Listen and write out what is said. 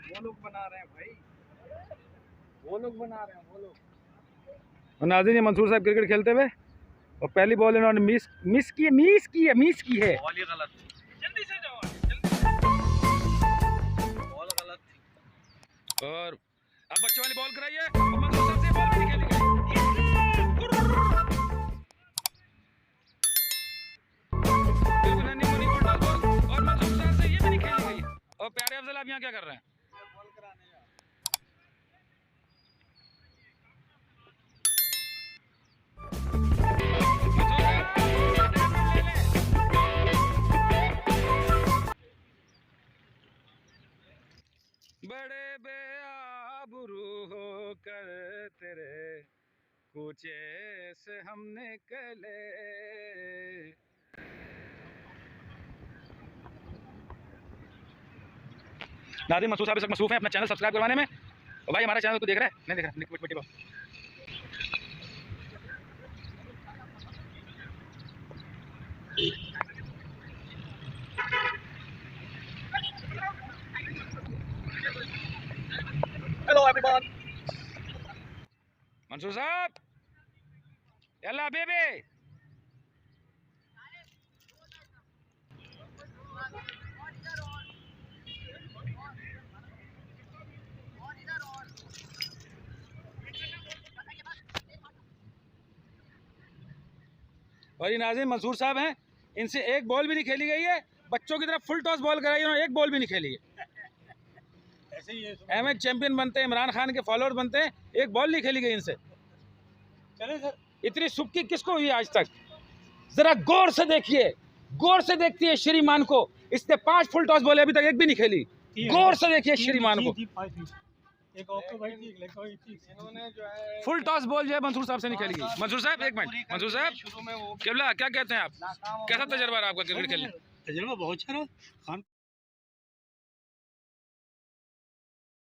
वो लोग बना रहे हैं भाई, वो लोग बना रहे हैं वो लोग। और नाज़रीन ये मंसूर साहब क्रिकेट खेलते हुए और पहली बॉल इन्होंने मिस की है। बॉल ही गलत, जल्दी से जाओ, बॉल गलत थी। और अब बच्चों वाली बॉल कराइए और मंसूर साहब से बॉल भी नहीं खेली गई। बिल्कुल रनिंग वाली फुल टॉस बॉल और मंसूर साहब से ये भी नहीं खेली गई। और प्यारे अफजल आप यहाँ क्या कर रहे हैं? बॉल कराने जा। बड़े बेआबरू होकर तेरे कूचे से हम निकले। नाज़रीन मंसूर साहब इस वक्त मसरूफ हैं अपना चैनल सब्सक्राइब करवाने में। और भाई हमारा चैनल को देख रहा है? नहीं देख रहा। मिट्टी बॉल हेलो एवरीवन। मंसूर साहब यल्ला बेबी। और ये नाज़रीन मंसूर साहब हैं, इनसे एक बॉल भी नहीं खेली गई है। बच्चों की तरफ फुल टॉस बॉल कराई उन्होंने, एक बॉल भी नहीं खेली है। ऐसे ही एमएच चैंपियन बनते हैं, इमरान खान के फॉलोअर बनते हैं, एक बॉल नहीं खेली गई इनसे। चले सर। इतनी सुबकी किसको हुई आज तक? जरा गौर से देखिए, गौर से देखती है श्रीमान को। इसने 5 फुल टॉस बॉल अभी तक एक भी नहीं खेली। गौर से देखिए श्रीमान को। एक ऑफ तो भाई ठीक, लेकिन इन्होंने जो है फुल टॉस बॉल जो है मंसूर साहब से नहीं खेली गई। मंसूर साहब एक मिनट, मंसूर साहब शुरू में वो क्या कहते हैं आप? कैसा तजर्बा रहा आपका क्रिकेट खेलने? तजुर्बा बहुत अच्छा रहा।